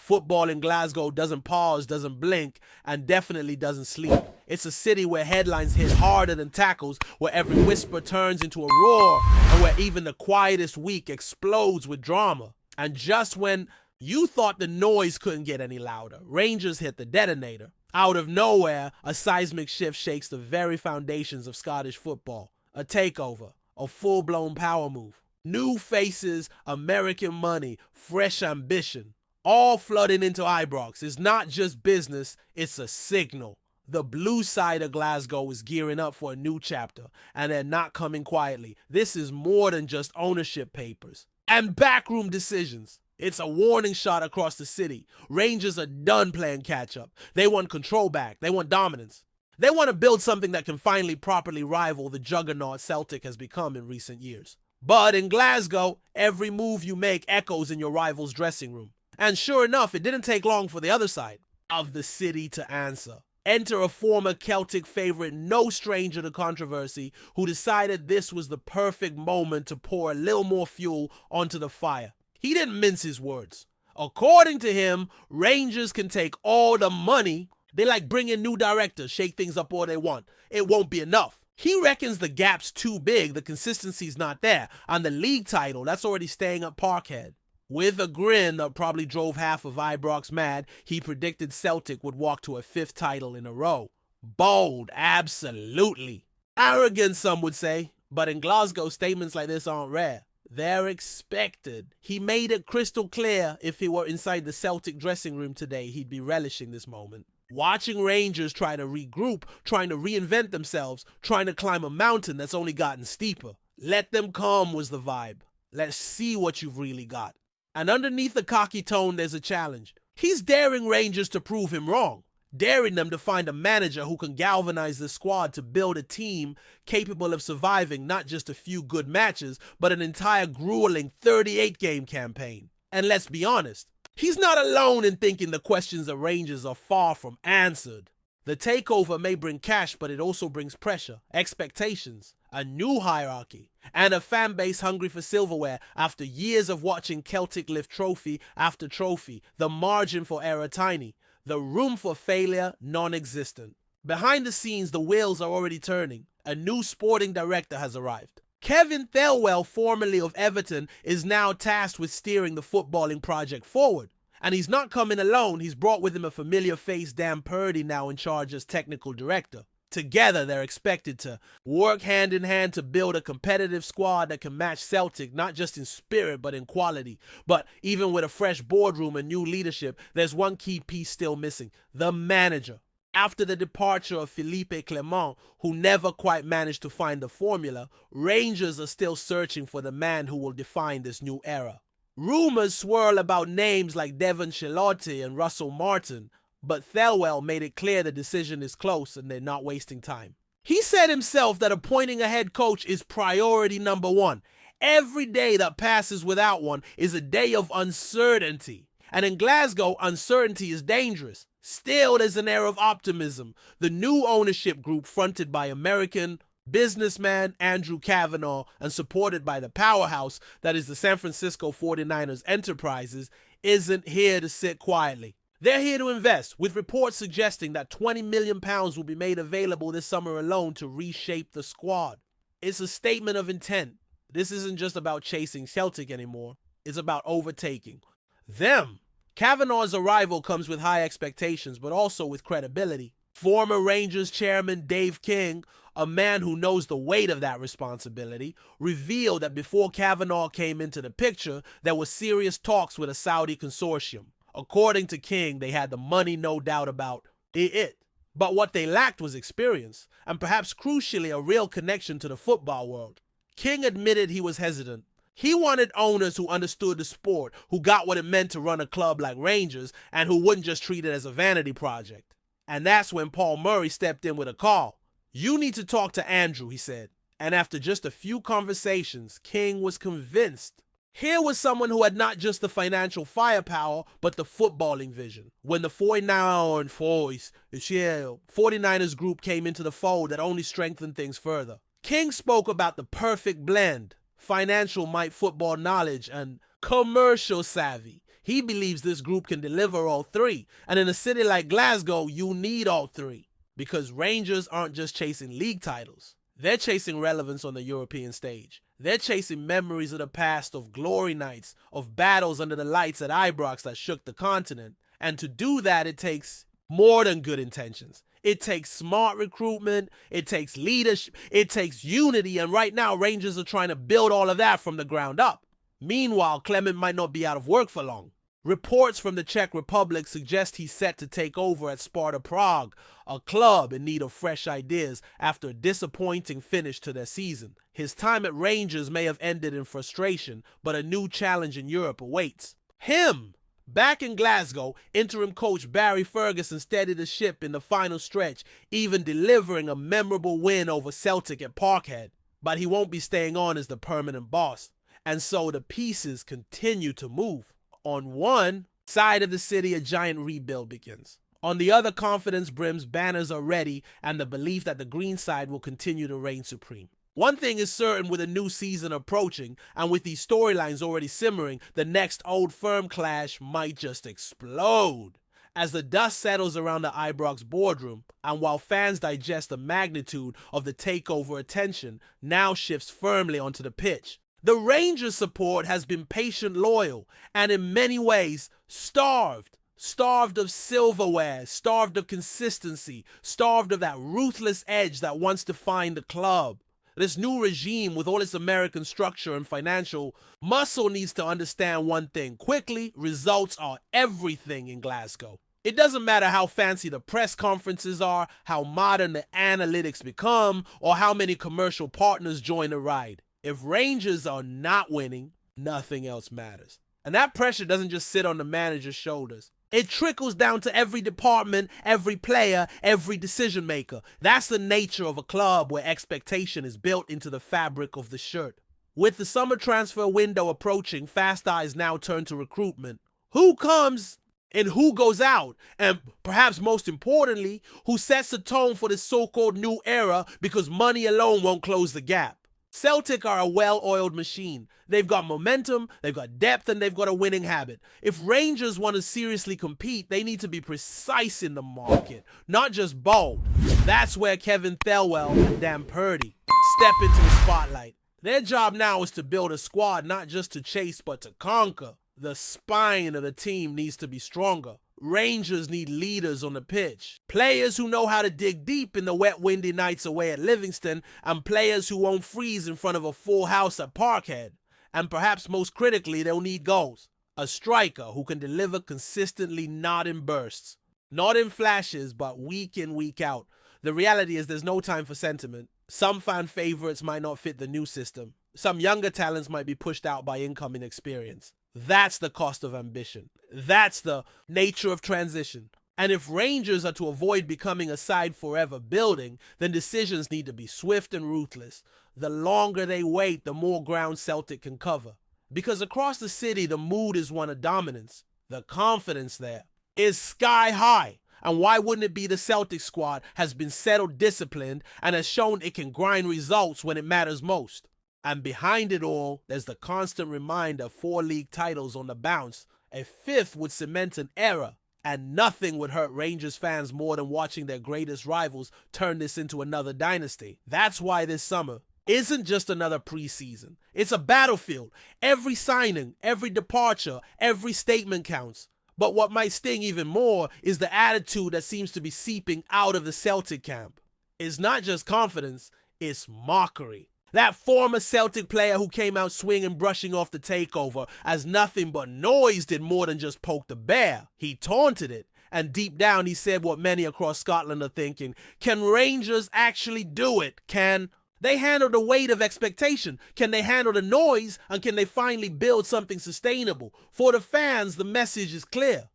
Football in Glasgow doesn't pause, doesn't blink, and definitely doesn't sleep. It's a city where headlines hit harder than tackles, where every whisper turns into a roar, and where even the quietest week explodes with drama. And just when you thought the noise couldn't get any louder, Rangers hit the detonator. Out of nowhere, a seismic shift shakes the very foundations of Scottish football. A takeover, a full-blown power move. New faces, American money, fresh ambition, all flooding into Ibrox. It's not just business, it's a signal. The blue side of Glasgow is gearing up for a new chapter, and they're not coming quietly. This is more than just ownership papers and backroom decisions. It's a warning shot across the city. Rangers are done playing catch-up. They want control back. They want dominance. They want to build something that can finally properly rival the juggernaut Celtic has become in recent years. But in Glasgow, every move you make echoes in your rival's dressing room. And sure enough, it didn't take long for the other side of the city to answer. Enter a former Celtic favorite, no stranger to controversy, who decided this was the perfect moment to pour a little more fuel onto the fire. He didn't mince his words. According to him, Rangers can take all the money. They like bring in new directors, shake things up all they want. It won't be enough. He reckons the gap's too big, the consistency's not there. On the league title, that's already staying at Parkhead. With a grin that probably drove half of Ibrox mad, he predicted Celtic would walk to a 5th title in a row. Bold, absolutely. Arrogant, some would say, but in Glasgow, statements like this aren't rare. They're expected. He made it crystal clear if he were inside the Celtic dressing room today, he'd be relishing this moment. Watching Rangers try to regroup, trying to reinvent themselves, trying to climb a mountain that's only gotten steeper. Let them come was the vibe. Let's see what you've really got. And underneath the cocky tone, there's a challenge. He's daring Rangers to prove him wrong, daring them to find a manager who can galvanize the squad to build a team capable of surviving not just a few good matches, but an entire grueling 38-game campaign. And let's be honest, he's not alone in thinking the questions of Rangers are far from answered. The takeover may bring cash, but it also brings pressure, expectations, a new hierarchy, and a fan base hungry for silverware after years of watching Celtic lift trophy after trophy. The margin for error tiny, the room for failure non-existent. Behind the scenes, the wheels are already turning. A new sporting director has arrived. Kevin Felwell, formerly of Everton, is now tasked with steering the footballing project forward. And he's not coming alone. He's brought with him a familiar face, Dan Purdy, now in charge as technical director. Together, they're expected to work hand in hand to build a competitive squad that can match Celtic, not just in spirit, but in quality. But even with a fresh boardroom and new leadership, there's one key piece still missing: the manager. After the departure of Philippe Clement, who never quite managed to find the formula, Rangers are still searching for the man who will define this new era. Rumors swirl about names like Devon Chilotti and Russell Martin, but Felwell made it clear the decision is close and they're not wasting time. He said himself that appointing a head coach is priority number one. Every day that passes without one is a day of uncertainty. And in Glasgow, uncertainty is dangerous. Still, there's an air of optimism. The new ownership group, fronted by American businessman Andrew Kavanagh and supported by the powerhouse that is the San Francisco 49ers Enterprises, isn't here to sit quietly. They're here to invest, with reports suggesting that £20 million will be made available this summer alone to reshape the squad. It's a statement of intent. This isn't just about chasing Celtic anymore. It's about overtaking them. Kavanagh's arrival comes with high expectations, but also with credibility. Former Rangers chairman Dave King, a man who knows the weight of that responsibility, revealed that before Kavanagh came into the picture, there were serious talks with a Saudi consortium. According to King, they had the money, no doubt about it. But what they lacked was experience, and perhaps crucially a real connection to the football world. King admitted he was hesitant. He wanted owners who understood the sport, who got what it meant to run a club like Rangers, and who wouldn't just treat it as a vanity project. And that's when Paul Murray stepped in with a call. "You need to talk to Andrew," he said. And after just a few conversations, King was convinced. Here was someone who had not just the financial firepower, but the footballing vision. When the 49ers group came into the fold, that only strengthened things further. King spoke about the perfect blend: financial might, football knowledge, and commercial savvy. He believes this group can deliver all three, and in a city like Glasgow, you need all three, because Rangers aren't just chasing league titles. They're chasing relevance on the European stage. They're chasing memories of the past, of glory nights, of battles under the lights at Ibrox that shook the continent. And to do that, it takes more than good intentions. It takes smart recruitment, it takes leadership, it takes unity, and right now Rangers are trying to build all of that from the ground up. Meanwhile, Clement might not be out of work for long. Reports from the Czech Republic suggest he's set to take over at Sparta Prague, a club in need of fresh ideas after a disappointing finish to their season. His time at Rangers may have ended in frustration, but a new challenge in Europe awaits him. Back in Glasgow, interim coach Barry Ferguson steadied the ship in the final stretch, even delivering a memorable win over Celtic at Parkhead. But he won't be staying on as the permanent boss, and so the pieces continue to move. On one side of the city, a giant rebuild begins. On the other, confidence brims, banners are ready, and the belief that the green side will continue to reign supreme. One thing is certain, with a new season approaching, and with these storylines already simmering, the next Old Firm clash might just explode. As the dust settles around the Ibrox boardroom, and while fans digest the magnitude of the takeover attention, now shifts firmly onto the pitch. The Rangers support has been patient, loyal, and in many ways starved. Starved of silverware, starved of consistency, starved of that ruthless edge that once defined the club. This new regime, with all its American structure and financial muscle, needs to understand one thing quickly: results are everything in Glasgow. It doesn't matter how fancy the press conferences are, how modern the analytics become, or how many commercial partners join the ride. If Rangers are not winning, nothing else matters. And that pressure doesn't just sit on the manager's shoulders. It trickles down to every department, every player, every decision maker. That's the nature of a club where expectation is built into the fabric of the shirt. With the summer transfer window approaching, fast eyes now turn to recruitment. Who comes and who goes out? And perhaps most importantly, who sets the tone for this so-called new era, because money alone won't close the gap. Celtic are a well-oiled machine. They've got momentum, they've got depth, and they've got a winning habit. If Rangers want to seriously compete, they need to be precise in the market, not just bold. That's where Kevin Felwell and Dan Purdy step into the spotlight. Their job now is to build a squad not just to chase but to conquer. The spine of the team needs to be stronger. Rangers need leaders on the pitch. Players who know how to dig deep in the wet, windy nights away at Livingston, and players who won't freeze in front of a full house at Parkhead. And perhaps most critically, they'll need goals. A striker who can deliver consistently, not in bursts. Not in flashes, but week in, week out. The reality is there's no time for sentiment. Some fan favorites might not fit the new system. Some younger talents might be pushed out by incoming experience. That's the cost of ambition. That's the nature of transition. And if Rangers are to avoid becoming a side forever building, then decisions need to be swift and ruthless. The longer they wait, the more ground Celtic can cover. Because across the city, the mood is one of dominance. The confidence there is sky high. And why wouldn't it be the Celtic squad has been settled, disciplined, and has shown it can grind results when it matters most? And behind it all, there's the constant reminder: 4 league titles on the bounce. A 5th would cement an era, and nothing would hurt Rangers fans more than watching their greatest rivals turn this into another dynasty. That's why this summer isn't just another preseason. It's a battlefield. Every signing, every departure, every statement counts. But what might sting even more is the attitude that seems to be seeping out of the Celtic camp. It's not just confidence, it's mockery. That former Celtic player who came out swinging, brushing off the takeover as nothing but noise did more than just poke the bear. He taunted it, and deep down he said what many across Scotland are thinking: can Rangers actually do it? Can they handle the weight of expectation? Can they handle the noise? And can they finally build something sustainable? For the fans, the message is clear.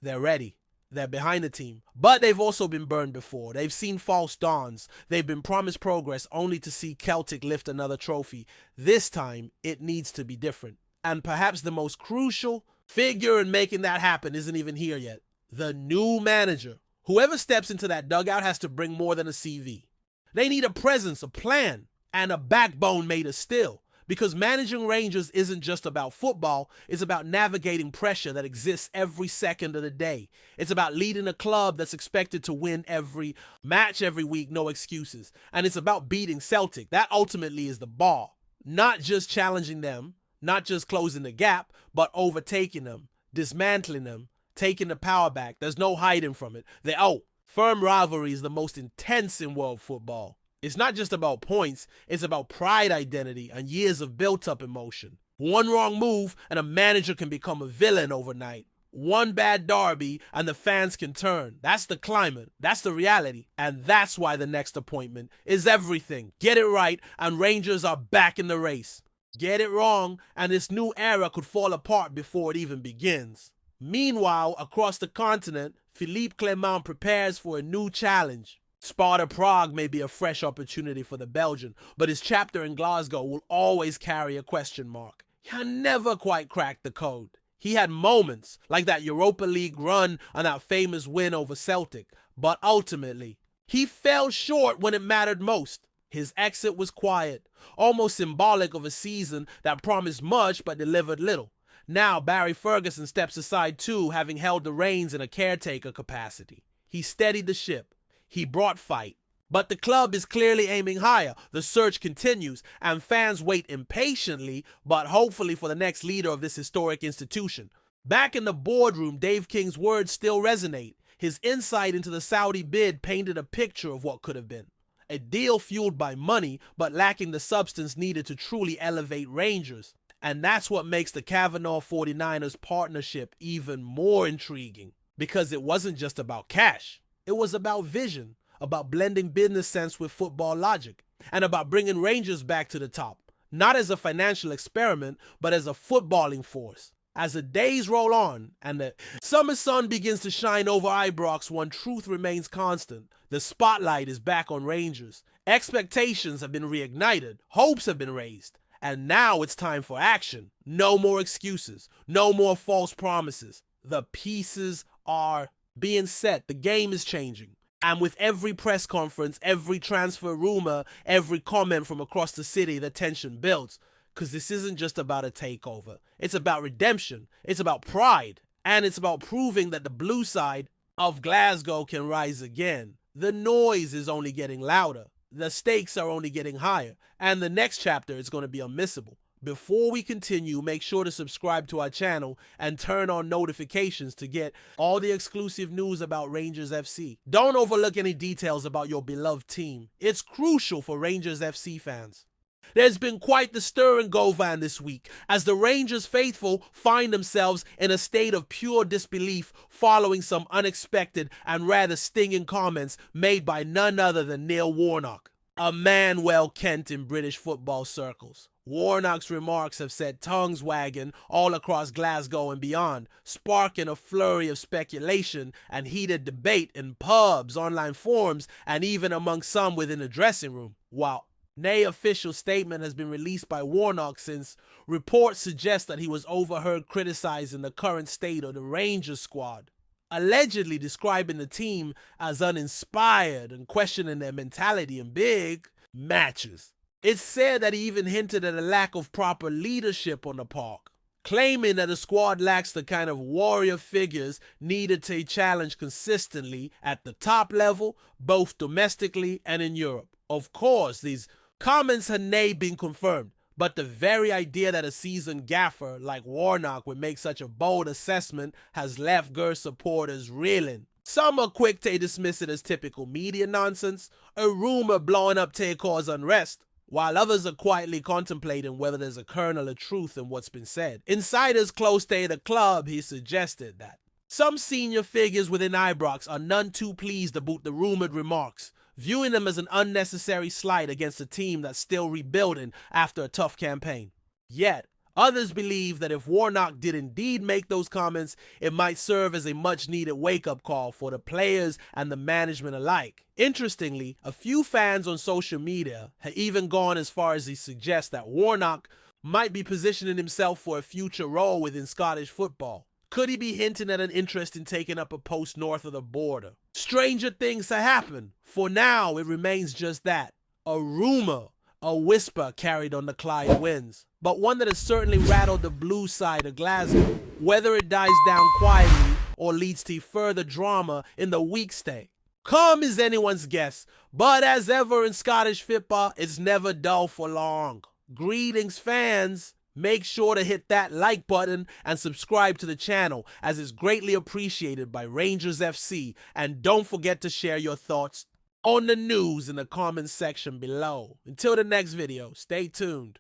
They're ready. They're behind the team. But they've also been burned before. They've seen false dawns. They've been promised progress only to see Celtic lift another trophy. This time, it needs to be different. And perhaps the most crucial figure in making that happen isn't even here yet. The new manager. Whoever steps into that dugout has to bring more than a CV. They need a presence, a plan, and a backbone made of steel. Because managing Rangers isn't just about football, it's about navigating pressure that exists every second of the day. It's about leading a club that's expected to win every match every week, no excuses. And it's about beating Celtic. That ultimately is the bar. Not just challenging them, not just closing the gap, but overtaking them, dismantling them, taking the power back. There's no hiding from it. Firm rivalry is the most intense in world football. It's not just about points, it's about pride, identity, and years of built-up emotion. One wrong move and a manager can become a villain overnight. One bad derby and the fans can turn. That's the climate. That's the reality. And that's why the next appointment is everything. Get it right and Rangers are back in the race. Get it wrong and this new era could fall apart before it even begins. Meanwhile, across the continent, Philippe Clement prepares for a new challenge. Sparta Prague may be a fresh opportunity for the Belgian, but his chapter in Glasgow will always carry a question mark. He never quite cracked the code. He had moments, like that Europa League run and that famous win over Celtic, but ultimately, he fell short when it mattered most. His exit was quiet, almost symbolic of a season that promised much but delivered little. Now Barry Ferguson steps aside too, having held the reins in a caretaker capacity. He steadied the ship. He brought fight. But the club is clearly aiming higher. The search continues, and fans wait impatiently, but hopefully for the next leader of this historic institution. Back in the boardroom, Dave King's words still resonate. His insight into the Saudi bid painted a picture of what could have been. A deal fueled by money, but lacking the substance needed to truly elevate Rangers. And that's what makes the Kavanaugh 49ers partnership even more intriguing. Because it wasn't just about cash. It was about vision, about blending business sense with football logic, and about bringing Rangers back to the top, not as a financial experiment, but as a footballing force. As the days roll on and the summer sun begins to shine over Ibrox, one truth remains constant. The spotlight is back on Rangers. Expectations have been reignited, hopes have been raised, and now it's time for action. No more excuses, no more false promises. The pieces are being set. The game is changing. And with every press conference, every transfer rumor, every comment from across the city, the tension builds. Because this isn't just about a takeover. It's about redemption. It's about pride. And it's about proving that the blue side of Glasgow can rise again. The noise is only getting louder. The stakes are only getting higher. And the next chapter is going to be unmissable. Before we continue, make sure to subscribe to our channel and turn on notifications to get all the exclusive news about Rangers FC. Don't overlook any details about your beloved team. It's crucial for Rangers FC fans. There's been quite the stir in Govan this week as the Rangers faithful find themselves in a state of pure disbelief following some unexpected and rather stinging comments made by none other than Neil Warnock, a man well kent in British football circles. Warnock's remarks have set tongues wagging all across Glasgow and beyond, sparking a flurry of speculation and heated debate in pubs, online forums, and even among some within the dressing room. While no official statement has been released by Warnock since reports suggest that he was overheard criticizing the current state of the Rangers squad, allegedly describing the team as uninspired and questioning their mentality in big matches. It's said that he even hinted at a lack of proper leadership on the park, claiming that the squad lacks the kind of warrior figures needed to challenge consistently at the top level, both domestically and in Europe. Of course, these comments had not been confirmed, but the very idea that a seasoned gaffer like Warnock would make such a bold assessment has left Gers supporters reeling. Some are quick to dismiss it as typical media nonsense, a rumor blowing up to cause unrest, while others are quietly contemplating whether there's a kernel of truth in what's been said. Insiders close to the club, he suggested that some senior figures within Ibrox are none too pleased about the rumored remarks, viewing them as an unnecessary slight against a team that's still rebuilding after a tough campaign. Yet, others believe that if Warnock did indeed make those comments, it might serve as a much-needed wake-up call for the players and the management alike. Interestingly, a few fans on social media have even gone as far as to suggest that Warnock might be positioning himself for a future role within Scottish football. Could he be hinting at an interest in taking up a post north of the border? Stranger things have happened. For now, it remains just that, a rumor, a whisper carried on the Clyde winds, but one that has certainly rattled the blue side of Glasgow, whether it dies down quietly or leads to further drama in the week stay. Calm is anyone's guess, but as ever in Scottish football, it's never dull for long. Greetings, fans. Make sure to hit that like button and subscribe to the channel, as it's greatly appreciated by Rangers FC. And don't forget to share your thoughts on the news in the comments section below. Until the next video, stay tuned.